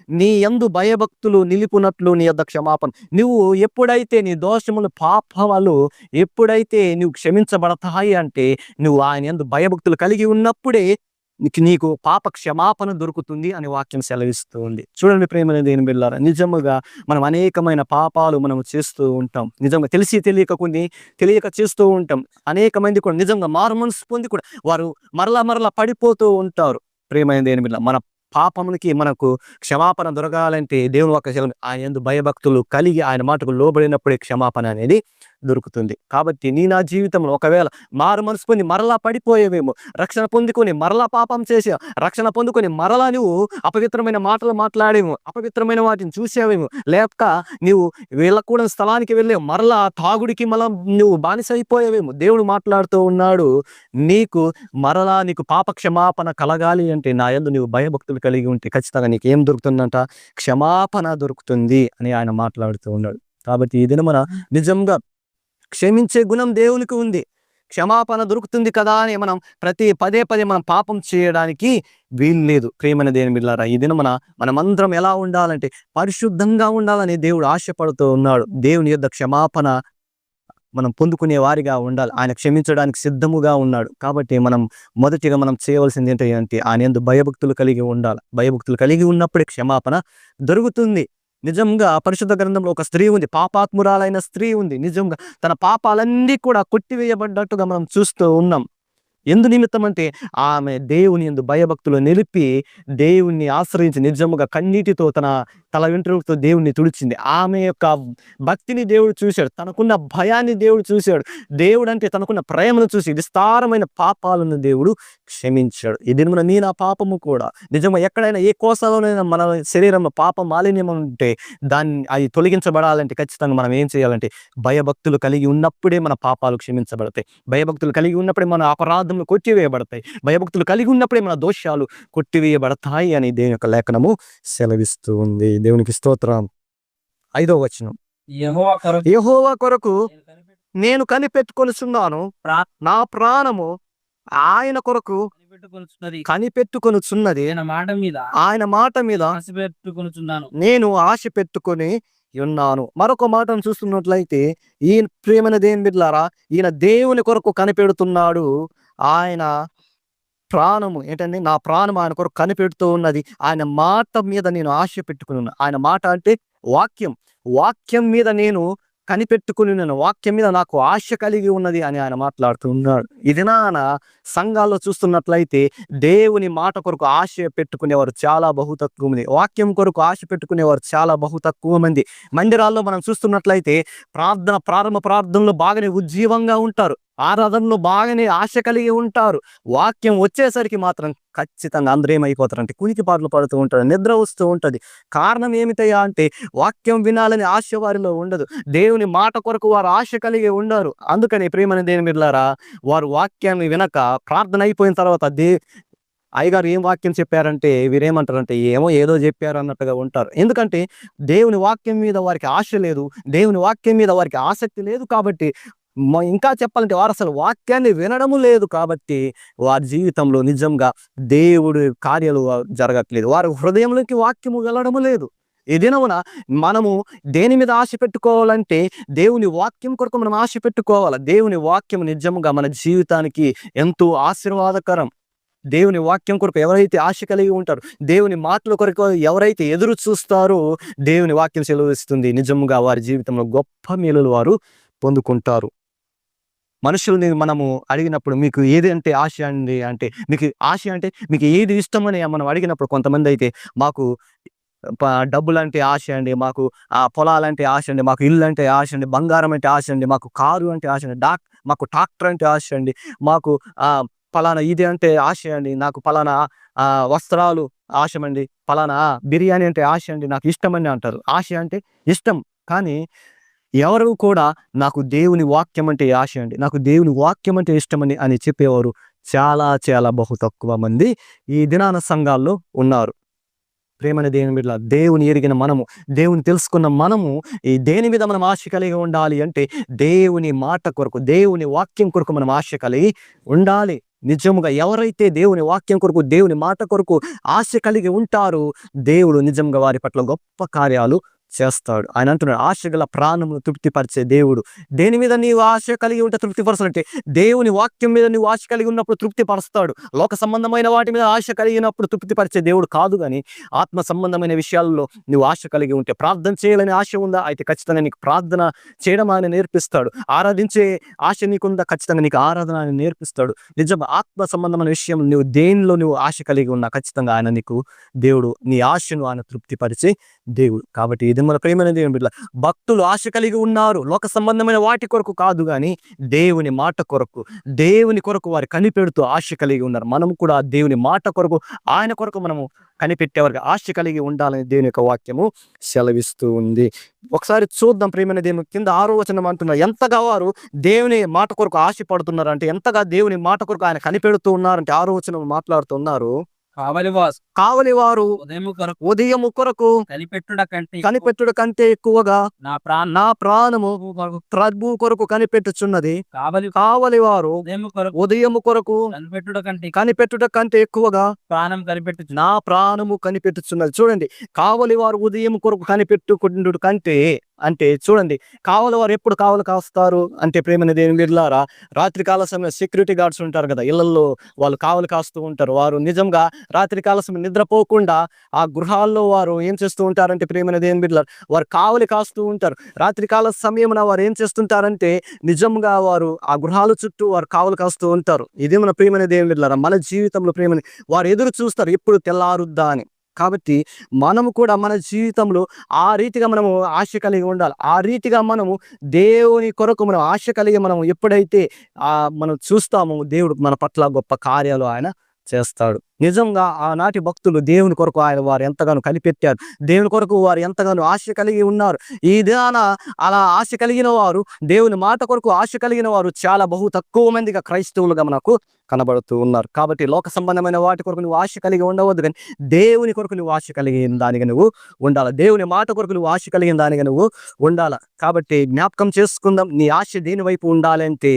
నీ యందు భయభక్తులు నిలుపునట్లు నీ యొద్ద క్షమాపణ. నువ్వు ఎప్పుడైతే నీ దోషములు, పాపాలు ఎప్పుడైతే నువ్వు క్షమించబడతాయి అంటే, నువ్వు ఆయన యందు భయభక్తులు కలిగి ఉన్నప్పుడే నీకు పాప క్షమాపణ దొరుకుతుంది అని వాక్యం సెలవిస్తూ ఉంది. చూడండి ప్రేమని దేవుని బిడ్డలారా, నిజముగా మనం అనేకమైన పాపాలు మనం చేస్తూ ఉంటాం. నిజంగా తెలిసి తెలియక చేస్తూ ఉంటాం. అనేక మంది కూడా నిజంగా మారు మనసు పొంది కూడా వారు మరలా పడిపోతూ ఉంటారు. ప్రేమైన దేవుని బిడ్డలారా, మన పాపములకి మనకు క్షమాపణ దొరకాలంటే దేవుని వాక్యం ఆయన యందు భయభక్తులు కలిగి ఆయన మాటకు లోబడినప్పుడే క్షమాపణ అనేది దొరుకుతుంది. కాబట్టి నా జీవితంలో ఒకవేళ మారు మనసు పొంది మరలా పడిపోయేవేమో, రక్షణ పొందుకొని మరలా పాపం చేసే, రక్షణ పొందుకొని మరలా నువ్వు అపవిత్రమైన మాటలు మాట్లాడేమో, అపవిత్రమైన వాటిని చూసావేమో, లేక నువ్వు వెళ్ళకూడని స్థలానికి వెళ్ళేమో, మరలా తాగుడికి మళ్ళా నువ్వు బానిస అయిపోయేవేమో. దేవుడు మాట్లాడుతూ ఉన్నాడు, నీకు పాప క్షమాపణ కలగాలి అంటే నా యందు నువ్వు భయభక్తులు కలిగి ఉంటే ఖచ్చితంగా నీకు ఏం దొరుకుతుందంట? క్షమాపణ దొరుకుతుంది అని ఆయన మాట్లాడుతూ ఉన్నాడు. కాబట్టి ఈ దినమున నిజంగా క్షమించే గుణం దేవునికి ఉంది. క్షమాపణ దొరుకుతుంది కదా అని మనం పదే మనం పాపం చేయడానికి వీలు లేదు. ప్రేమని దేవుని బిడ్డలారా, ఈ దినమున మనమందరం ఎలా ఉండాలంటే పరిశుద్ధంగా ఉండాలని దేవుడు ఆశపడుతూ ఉన్నాడు. దేవుని యొద్ద క్షమాపణ మనం పొందుకునే వారిగా ఉండాలి. ఆయన క్షమించడానికి సిద్ధముగా ఉన్నాడు. కాబట్టి మనం మొదటిగా మనం చేయవలసింది ఏంటంటే ఆయన యందు భయభక్తులు కలిగి ఉండాలి. భయభక్తులు కలిగి ఉన్నప్పుడే క్షమాపణ దొరుకుతుంది. నిజంగా పరిశుద్ధ గ్రంథంలో ఒక స్త్రీ ఉంది, పాపాత్మురాలైన స్త్రీ ఉంది. నిజంగా తన పాపాలన్నీ కూడా కొట్టివేయబడ్డట్టుగా మనం చూస్తూ ఉన్నాం. ఎందు నిమిత్తం అంటే ఆమె దేవుని యందు భయభక్తులు నిలిపి దేవుణ్ణి ఆశ్రయించి నిజముగా కన్నీటితో తన తల వెంట్రుకతో దేవుణ్ణి తుడిచింది. ఆమె యొక్క భక్తిని దేవుడు చూశాడు, తనకున్న భయాన్ని దేవుడు చూశాడు. దేవుడు అంటే తనకున్న ప్రేమను చూసి విస్తారమైన పాపాలను దేవుడు క్షమించాడు. ఈ దినమున నా పాపము కూడా నిజంగా ఎక్కడైనా ఏ కోసలోనైనా మన శరీరంలో పాప మాలిన్యం ఉంటే అది తొలగించబడాలంటే ఖచ్చితంగా మనం ఏం చేయాలంటే భయభక్తులు కలిగి ఉన్నప్పుడే మన పాపాలు క్షమించబడతాయి. భయభక్తులు కలిగి ఉన్నప్పుడే మన అపరాధములు కొట్టివేయబడతాయి. భయభక్తులు కలిగి ఉన్నప్పుడే మన దోషాలు కొట్టివేయబడతాయి అని దేవుని యొక్క లేఖనము సెలవిస్తూ ఉంది. దేవునికి స్తోత్రం. 5వ వచనం, యెహోవా కొరకు నేను కనిపెట్టుకొనుచున్నాను, నా ప్రాణము ఆయన కొరకు కనిపెట్టుకొనుచున్నది, ఆయన మాట మీద నేను ఆశ పెట్టుకొని ఉన్నాను. మరొక మాటను చూస్తున్నట్లయితే ఈయన ప్రియమైన దేవుని బిడ్డలారా, ఈయన దేవుని కొరకు కనిపెడుతున్నాడు. ఆయన ప్రాణము ఏంటండి, నా ప్రాణం ఆయన కొరకు కనిపెడుతూ ఉన్నది. ఆయన మాట మీద నేను ఆశ పెట్టుకుని ఉన్నా. ఆయన మాట అంటే వాక్యం. వాక్యం మీద నేను కనిపెట్టుకుని ఉన్నాను. వాక్యం మీద నాకు ఆశ కలిగి ఉన్నది అని ఆయన మాట్లాడుతూ ఉన్నాడు. ఈ దినాన సంఘాల్లో చూస్తున్నట్లయితే దేవుని మాట కొరకు ఆశ పెట్టుకునేవారు చాలా బహు తక్కువ మంది. వాక్యం కొరకు ఆశ పెట్టుకునేవారు చాలా బహు తక్కువ మంది. మందిరాల్లో మనం చూస్తున్నట్లయితే ప్రారంభ ప్రార్థనలో బాగానే ఉజ్జీవంగా ఉంటారు. ఆరాధనలో బాగానే ఆశ కలిగి ఉంటారు. వాక్యం వచ్చేసరికి మాత్రం ఖచ్చితంగా అందరూ ఏమైపోతారంటే కునికిపాట్లు పడుతూ ఉంటారు, నిద్ర వస్తూ ఉంటది. కారణం ఏమిటయ్యా అంటే వాక్యం వినాలని ఆశ వారిలో ఉండదు. దేవుని మాట కొరకు వారు ఆశ కలిగి ఉండరు. అందుకని ప్రియమైన దేవుని బిడ్డలారా, వారు వాక్యాన్ని వినక ప్రార్థన అయిపోయిన తర్వాత అయ్యగారు ఏం వాక్యం చెప్పారంటే వీరేమంటారంటే ఏమో ఏదో చెప్పారు అన్నట్టుగా ఉంటారు. ఎందుకంటే దేవుని వాక్యం మీద వారికి ఆశ లేదు, దేవుని వాక్యం మీద వారికి ఆసక్తి లేదు. కాబట్టి ఇంకా చెప్పాలంటే వారు అసలు వాక్యాన్ని వినడము లేదు. కాబట్టి వారి జీవితంలో నిజంగా దేవుడి కార్యాలు జరగట్లేదు. వారి హృదయంలోకి వాక్యము వెళ్ళడము లేదు. ఈ దినమున మనము దేని మీద ఆశ పెట్టుకోవాలంటే దేవుని వాక్యం కొరకు మనం ఆశ పెట్టుకోవాలి. దేవుని వాక్యం నిజంగా మన జీవితానికి ఎంతో ఆశీర్వాదకరం. దేవుని వాక్యం కొరకు ఎవరైతే ఆశ కలిగి ఉంటారో, దేవుని మాటల కొరకు ఎవరైతే ఎదురు చూస్తారో, దేవుని వాక్యం సెలవిస్తుంది నిజంగా వారి జీవితంలో గొప్ప మేలులు వారు పొందుకుంటారు. మనుషుల్ని మనము అడిగినప్పుడు మీకు ఏది అంటే ఆశ అండి అంటే, మీకు ఆశ అంటే మీకు ఏది ఇష్టమని మనం అడిగినప్పుడు కొంతమంది అయితే మాకు డబ్బులంటే ఆశ అండి, మాకు పొలాలంటే ఆశ అండి, మాకు ఇల్లు అంటే ఆశ అండి, బంగారం అంటే ఆశ అండి, మాకు కారు అంటే ఆశ అండి, మాకు ట్రాక్టర్ అంటే ఆశ అండి, మాకు పలానా ఇది అంటే ఆశ అండి, నాకు పలానా వస్త్రాలు ఆశమండి, పలానా బిర్యానీ అంటే ఆశ అండి, నాకు ఇష్టమని అంటారు. ఆశ అంటే ఇష్టం. కానీ ఎవరు కూడా నాకు దేవుని వాక్యం అంటే ఆశ అండి, నాకు దేవుని వాక్యం అంటే ఇష్టమని అని చెప్పేవారు చాలా చాలా బహు తక్కువ మంది ఈ దినాన సంఘాల్లో ఉన్నారు. ప్రేమని దేవుని బిడ్డల, దేవుని ఎరిగిన మనము, దేవుని తెలుసుకున్న మనము ఈ దేని మీద మనం ఆశ కలిగి ఉండాలి అంటే దేవుని మాట కొరకు, దేవుని వాక్యం కొరకు మనం ఆశ కలిగి ఉండాలి. నిజముగా ఎవరైతే దేవుని వాక్యం కొరకు, దేవుని మాట కొరకు ఆశ కలిగి ఉంటారో దేవుడు నిజంగా వారి పట్ల గొప్ప కార్యాలు చేస్తాడు. ఆయన అంటున్నాడు, ఆశ గల ప్రాణమును తృప్తిపరిచే దేవుడు. దేని మీద నీవు ఆశ కలిగి ఉంటే తృప్తిపరచాలంటే దేవుని వాక్యం మీద నువ్వు ఆశ కలిగి ఉన్నప్పుడు తృప్తిపరుస్తాడు. లోక సంబంధమైన వాటి మీద ఆశ కలిగినప్పుడు తృప్తిపరిచే దేవుడు కాదు. కానీ ఆత్మ సంబంధమైన విషయాల్లో నువ్వు ఆశ కలిగి ఉంటే, ప్రార్థన చేయాలని ఆశ ఉందా అయితే ఖచ్చితంగా నీకు ప్రార్థన చేయడం ఆయన నేర్పిస్తాడు. ఆరాధించే ఆశ నీకుందా ఖచ్చితంగా నీకు ఆరాధన ఆయన నేర్పిస్తాడు. నిజం ఆత్మ సంబంధమైన విషయం నువ్వు దేనిలో నువ్వు ఆశ కలిగి ఉన్నా ఖచ్చితంగా ఆయన నీకు దేవుడు నీ ఆశను ఆయన తృప్తిపరిచే దేవుడు. కాబట్టి ఇది మన ప్రేమైన దేవుని బిడ్డల, భక్తులు ఆశ కలిగి ఉన్నారు లోక సంబంధమైన వాటి కొరకు కాదు, కానీ దేవుని మాట కొరకు, దేవుని కొరకు వారు కనిపెడుతూ ఆశ కలిగి ఉన్నారు. మనం కూడా దేవుని మాట కొరకు, ఆయన కొరకు మనము కనిపెట్టేవారికి ఆశ కలిగి ఉండాలని దేవుని యొక్క వాక్యము సెలవిస్తూ ఉంది. ఒకసారి చూద్దాం ప్రేమైన దేవుని కింద 6వ వచనం అంటున్నారు, ఎంతగా వారు దేవుని మాట కొరకు ఆశ పడుతున్నారు అంటే, ఎంతగా దేవుని మాట కొరకు ఆయన కనిపెడుతూ ఉన్నారంటే 6వ వచనం మాట్లాడుతున్నారు. కావలివారు ఉదయము కొరకు కనిపెట్టుట కంటే ఎక్కువగా నా ప్రాణము ప్రభు కొరకు కనిపెట్టుచున్నది. కావలివారు ఉదయము కొరకు కనిపెట్టుట కంటే ఎక్కువగా నా ప్రాణము కనిపెట్టుచున్నది. చూడండి, కావలివారు ఉదయం కొరకు కనిపెట్టుకుంటు కంటే అంటే చూడండి, కావలి వారు ఎప్పుడు కావలి కాస్తారు అంటే ప్రేమైన దేవుని బిడ్డలారా, రాత్రికాల సమయం సెక్యూరిటీ గార్డ్స్ ఉంటారు కదా, ఇళ్లలో వాళ్ళు కావలి కాస్తూ ఉంటారు. వారు నిజంగా రాత్రికాల సమయం నిద్రపోకుండా ఆ గృహాల్లో వారు ఏం చేస్తూ ఉంటారంటే ప్రేమైన దేవుని బిడ్డలారా, వారు కావలి కాస్తూ ఉంటారు. రాత్రికాల సమయమున వారు ఏం చేస్తుంటారంటే నిజంగా వారు ఆ గృహాల చుట్టూ వారు కావలి కాస్తూ ఉంటారు. ఇదే మన ప్రేమైన దేవుని బిడ్డలారా, మన జీవితంలో ప్రేమని వారు ఎదురు చూస్తారు ఎప్పుడు తెల్లారుద్దా అని. కాబట్టి మనము కూడా మన జీవితంలో ఆ రీతిగా మనము ఆశ కలిగి ఉండాలి. ఆ రీతిగా మనము దేవుని కొరకు మనం ఆశ కలిగి మనం ఎప్పుడైతే మనం చూస్తామో దేవుడు మన పట్ల గొప్ప కార్యాలు ఆయన చేస్తాడు. నిజంగా ఆనాటి భక్తులు దేవుని కొరకు వారు ఎంతగానో కనిపెట్టారు. దేవుని కొరకు వారు ఎంతగానో ఆశ కలిగి ఉన్నారు. ఈ దినాన అలా ఆశ కలిగిన వారు, దేవుని మాట కొరకు ఆశ కలిగిన వారు చాలా బహు తక్కువ మందిగా క్రైస్తవులుగా మనకు కనబడుతూ ఉన్నారు. కాబట్టి లోక సంబంధమైన వాటి కొరకు నువ్వు ఆశ కలిగి ఉండవద్దు, కానీ దేవుని కొరకు నువ్వు ఆశ కలిగిన దానిగా నువ్వు ఉండాలి. దేవుని మాట కొరకు నువ్వు ఆశ కలిగిన దానిగా నువ్వు ఉండాలి. కాబట్టి జ్ఞాపకం చేసుకుందాం, నీ ఆశ దేని వైపు ఉండాలంటే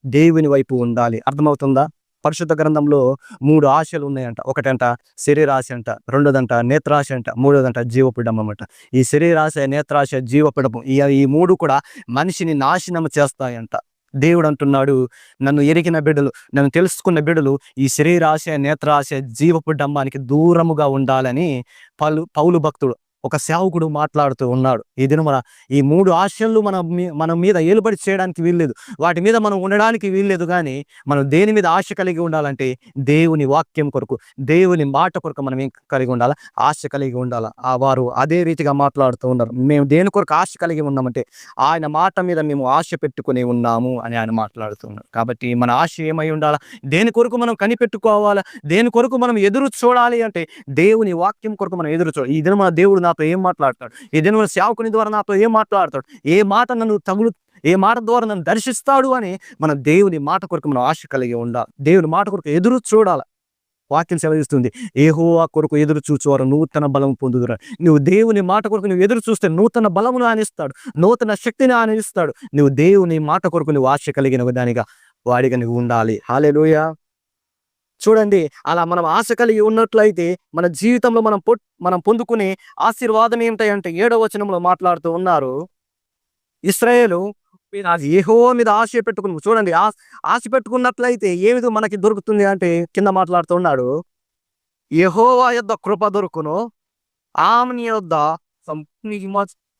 దేవుని వైపు ఉండాలి. అర్థమవుతుందా? పరిశుద్ధ గ్రంథంలో 3 ఆశలు ఉన్నాయంట. ఒకటంట శరీరాశ అంట, రెండోదంట నేత్రాశ అంట, మూడోదంట జీవపు డంబం అంట. ఈ శరీరాశ, నేత్రాశ, జీవపు డంబం ఈ 3 కూడా మనిషిని నాశనం చేస్తాయంట. దేవుడు అంటున్నాడు, నన్ను ఎరిగిన బిడ్డలు, నన్ను తెలుసుకున్న బిడ్డలు ఈ శరీరాశ, నేత్రాశ, జీవపు డంబానికి దూరముగా ఉండాలని పౌలు భక్తుడు, ఒక సేవకుడు మాట్లాడుతూ ఉన్నాడు. ఈ దినమున ఈ 3 ఆశలు మన మీద ఏలుబడి చేయడానికి వీల్లేదు, వాటి మీద మనం ఉండడానికి వీల్లేదు. కానీ మనం దేని మీద ఆశ కలిగి ఉండాలంటే దేవుని వాక్యం కొరకు, దేవుని మాట కొరకు మనం ఏం కలిగి ఉండాలా? ఆశ కలిగి ఉండాలా. వారు అదే రీతిగా మాట్లాడుతూ ఉన్నారు. మేము దేని కొరకు ఆశ కలిగి ఉన్నామంటే ఆయన మాట మీద మేము ఆశ పెట్టుకుని ఉన్నాము అని ఆయన మాట్లాడుతున్నారు. కాబట్టి మన ఆశ ఏమై ఉండాలా? దేని కొరకు మనం కనిపెట్టుకోవాలా? దేని కొరకు మనం ఎదురు చూడాలి అంటే దేవుని వాక్యం కొరకు మనం ఎదురు చూడాలి. ఈ దినం మన దేవుడు నాతో ఏం మాట్లాడతాడు? ఈ దినం సేవకుని ద్వారా నాతో ఏం మాట్లాడతాడు? ఏ మాట ఏ మాట ద్వారా నన్ను దర్శిస్తాడు అని మన దేవుని మాట కొరకు మనం ఆశ కలిగి ఉండాలి. దేవుని మాట కొరకు ఎదురు చూడాలి. వాక్యం సెలవిస్తుంది, యెహోవా కొరకు ఎదురు చూచువారు నూతన బలం పొందుదురు. నువ్వు దేవుని మాట కొరకు నువ్వు ఎదురు చూస్తే నూతన బలమును ఆయన ఇస్తాడు, నూతన శక్తిని ఆయన ఇస్తాడు. నువ్వు దేవుని మాట కొరకు నువ్వు ఆశ కలిగిన దానిగా వాడిగా నువ్వు ఉండాలి. హల్లెలూయా. చూడండి, అలా మనం ఆశ కలిగి ఉన్నట్లయితే మన జీవితంలో మనం పొందుకునే ఆశీర్వాదం ఏమిటంటే 7వ వచనంలో మాట్లాడుతూ ఉన్నారు, ఇశ్రాయేలు యెహోవా మీద ఆశ పెట్టుకుని. చూడండి, ఆశ పెట్టుకున్నట్లయితే ఏమిది మనకి దొరుకుతుంది అంటే కింద మాట్లాడుతూ ఉన్నాడు, యెహోవా యొద్ద కృప దొరుకును, ఆమెని యొద్ద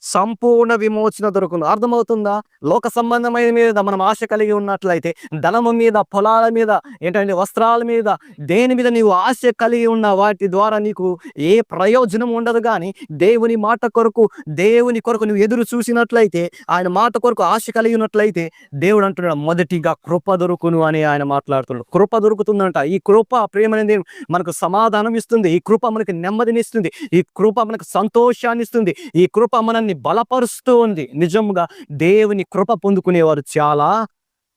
సంపూర్ణ విమోచన దొరుకును. అర్థమవుతుందా? లోక సంబంధమైన మీద మనం ఆశ కలిగి ఉన్నట్లయితే, ధనము మీద, పొలాల మీద, ఏంటంటే వస్త్రాల మీద, దేని మీద నీవు ఆశ కలిగి ఉన్న వాటి ద్వారా నీకు ఏ ప్రయోజనం ఉండదు. కానీ దేవుని మాట కొరకు, దేవుని కొరకు నువ్వు ఎదురు చూసినట్లయితే, ఆయన మాట కొరకు ఆశ కలిగి ఉన్నట్లయితే దేవుడు అంటున్నాడు, మొదటిగా కృప దొరుకును అని ఆయన మాట్లాడుతున్నాడు. కృప దొరుకుతుందంట. ఈ కృప ప్రేమనేది మనకు సమాధానం ఇస్తుంది, ఈ కృప మనకి నెమ్మదినిస్తుంది, ఈ కృప మనకు సంతోషాన్ని ఇస్తుంది, ఈ కృప మనల్ని బలపరుస్తూ ఉంది. నిజంగా దేవుని కృప పొందుకునేవారు చాలా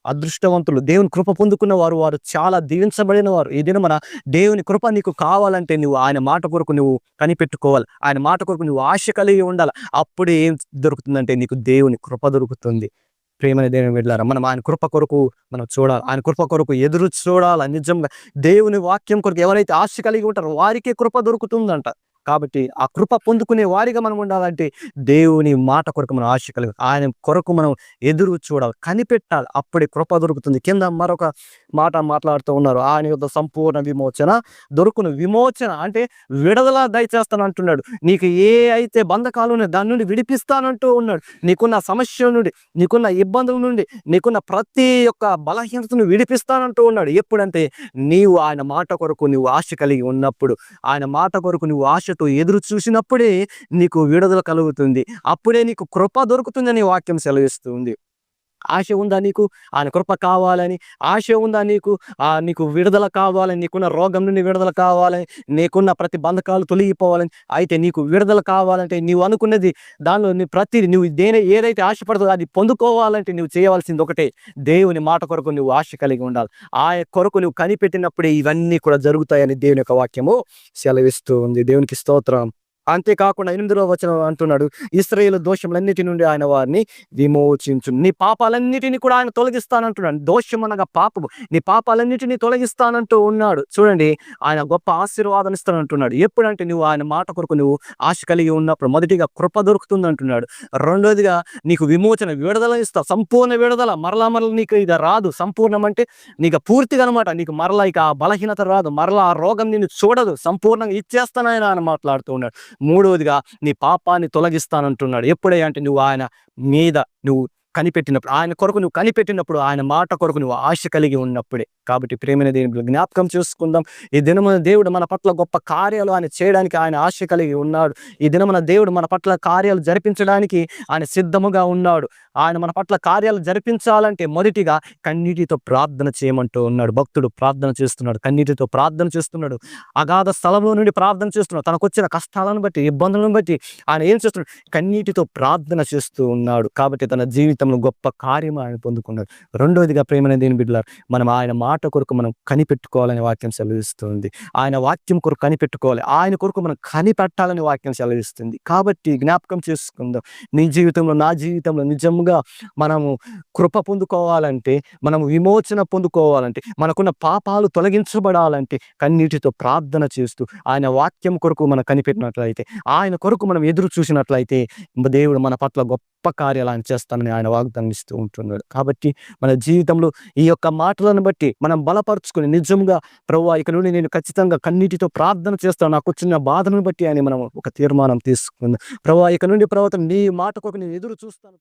అదృష్టవంతులు. దేవుని కృప పొందుకున్న వారు చాలా దీవించబడిన వారు. ఈ దిన మన దేవుని కృప నీకు కావాలంటే నువ్వు ఆయన మాట కొరకు నువ్వు కనిపెట్టుకోవాలి, ఆయన మాట కొరకు నువ్వు ఆశ కలిగి ఉండాలి. అప్పుడే ఏం దొరుకుతుందంటే నీకు దేవుని కృప దొరుకుతుంది. ప్రేమని దేవుని బిడ్డలారా, మనం ఆయన కృప కొరకు మనం చూడాలి, ఆయన కృప కొరకు ఎదురు చూడాలి. నిజంగా దేవుని వాక్యం కొరకు ఎవరైతే ఆశ కలిగి ఉంటారో వారికే కృప దొరుకుతుందంట. కాబట్టి ఆ కృప పొందుకునే వారిగా మనం ఉండాలంటే దేవుని మాట కొరకు మనం ఆశ కలిగి, ఆయన కొరకు మనం ఎదురు చూడాలి, కనిపెట్టాలి. అప్పుడే కృప దొరుకుతుంది. కింద మరొక మాట మాట్లాడుతూ ఉన్నారు, ఆయన యొక్క సంపూర్ణ విమోచన దొరుకును. విమోచన అంటే విడుదల దయచేస్తాను అంటున్నాడు. నీకు ఏ అయితే బంధకాలు ఉన్నాయో దాని నుండి విడిపిస్తానంటూ ఉన్నాడు. నీకున్న సమస్యల నుండి, నీకున్న ఇబ్బందుల నుండి, నీకున్న ప్రతి ఒక్క బలహీనతను విడిపిస్తానంటూ ఉన్నాడు. ఎప్పుడంటే నీవు ఆయన మాట కొరకు నువ్వు ఆశ కలిగి ఉన్నప్పుడు, ఆయన మాట కొరకు నువ్వు ఆశ ఎదురు చూసినప్పుడే నీకు విడుదల కలుగుతుంది, అప్పుడే నీకు కృప దొరుకుతుందని వాక్యం సెలవిస్తుంది. ఆశ ఉందా నీకు ఆయన కృప కావాలని? ఆశ ఉందా నీకు విడుదల కావాలని, నీకున్న రోగం నుండి విడుదల కావాలని, నీకున్న ప్రతి బంధకాలు తొలగిపోవాలని? అయితే నీకు విడుదల కావాలంటే నీవు అనుకున్నది దానిలో నువ్వు ఏదైతే ఆశపడుతుందో అది పొందుకోవాలంటే నువ్వు చేయవలసింది ఒకటే, దేవుని మాట కొరకు నువ్వు ఆశ కలిగి ఉండాలి. ఆయన కొరకు నువ్వు కనిపెట్టినప్పుడే ఇవన్నీ కూడా జరుగుతాయని దేవుని యొక్క వాక్యము సెలవిస్తూ ఉంది. దేవునికి స్తోత్రం. అంతేకాకుండా 8వ వచనం అంటున్నాడు, ఇశ్రాయేలు దోషములన్నిటి నుండి ఆయన వారిని విమోచించు, నీ పాపాలన్నిటిని కూడా ఆయన తొలగిస్తానంటున్నాడు. దోషం అనగా పాపము, నీ పాపాలన్నిటిని తొలగిస్తానంటూ ఉన్నాడు. చూడండి, ఆయన గొప్ప ఆశీర్వాదం ఇస్తానంటున్నాడు. ఎప్పుడంటే నువ్వు ఆయన మాట కొరకు నువ్వు ఆశ కలిగి ఉన్నప్పుడు మొదటిగా కృప దొరుకుతుంది అంటున్నాడు. రెండోదిగా నీకు విమోచన, విడుదల ఇస్తా, సంపూర్ణ విడుదల. మరలా నీకు ఇది రాదు. సంపూర్ణం అంటే నీకు పూర్తిగా అనమాట. నీకు మరలా ఇక ఆ బలహీనత రాదు, మరలా ఆ రోగం నిన్ను చూడదు, సంపూర్ణంగా ఇచ్చేస్తానని ఆయన మాట్లాడుతూ ఉన్నాడు. మూడవదిగా నీ పాపాన్ని తొలగిస్తానంటున్నాడు. ఎప్పుడే అంటే నువ్వు ఆయన మీద నువ్వు కనిపెట్టినప్పుడు, ఆయన కొరకు నువ్వు కనిపెట్టినప్పుడు, ఆయన మాట కొరకు నువ్వు ఆశ కలిగి ఉన్నప్పుడే. కాబట్టి ప్రేమైన దేవుని జ్ఞాపకం చేసుకుందాం. ఈ దినమున దేవుడు మన పట్ల గొప్ప కార్యాలు ఆయన చేయడానికి ఆయన ఆశ కలిగి ఉన్నాడు. ఈ దినమున దేవుడు మన పట్ల కార్యాలు జరిపించడానికి ఆయన సిద్ధముగా ఉన్నాడు. ఆయన మన పట్ల కార్యాలు జరిపించాలంటే మొదటిగా కన్నీటితో ప్రార్థన చేయమంటూ ఉన్నాడు. భక్తుడు ప్రార్థన చేస్తున్నాడు, కన్నీటితో ప్రార్థన చేస్తున్నాడు, అగాధ స్థలంలో నుండి ప్రార్థన చేస్తున్నాడు. తనకు వచ్చిన కష్టాలను బట్టి, ఇబ్బందులను బట్టి ఆయన ఏం చేస్తున్నాడు? కన్నీటితో ప్రార్థన చేస్తూ ఉన్నాడు. కాబట్టి తన జీవితం జీవితంలో గొప్ప కార్యం ఆయన పొందుకున్నాడు. రెండోదిగా ప్రేమైన దేవుని బిడ్డలారా, మనం ఆయన మాట కొరకు మనం కనిపెట్టుకోవాలని వాక్యం సెలవిస్తుంది. ఆయన వాక్యం కొరకు కనిపెట్టుకోవాలి. ఆయన కొరకు మనం కనిపెట్టాలని వాక్యం సెలవిస్తుంది. కాబట్టి జ్ఞాపకం చేసుకుందాం. నీ జీవితంలో, నా జీవితంలో నిజంగా మనము కృప పొందుకోవాలంటే, మనము విమోచన పొందుకోవాలంటే, మనకున్న పాపాలు తొలగించబడాలంటే కన్నీటితో ప్రార్థన చేస్తూ ఆయన వాక్యం కొరకు మనం కనిపెట్టినట్లయితే, ఆయన కొరకు మనం ఎదురు చూసినట్లయితే దేవుడు మన పట్ల గొప్ప కార్యాలు ఆయన చేస్తానని ఆయన వాగ్దానం ఇస్తూ ఉంటున్నాడు. కాబట్టి మన జీవితంలో ఈ యొక్క మాటలను బట్టి మనం బలపరుచుకొని నిజంగా ప్రభువా ఇక నుండి నేను ఖచ్చితంగా కన్నీటితో ప్రార్థన చేస్తాను, నాకు వచ్చిన బాధను బట్టి అని మనం ఒక తీర్మానం తీసుకుందాం. ప్రభువా ఇక నుండి ప్రభువా నీ మాట కొరకు నేను ఎదురు చూస్తాను.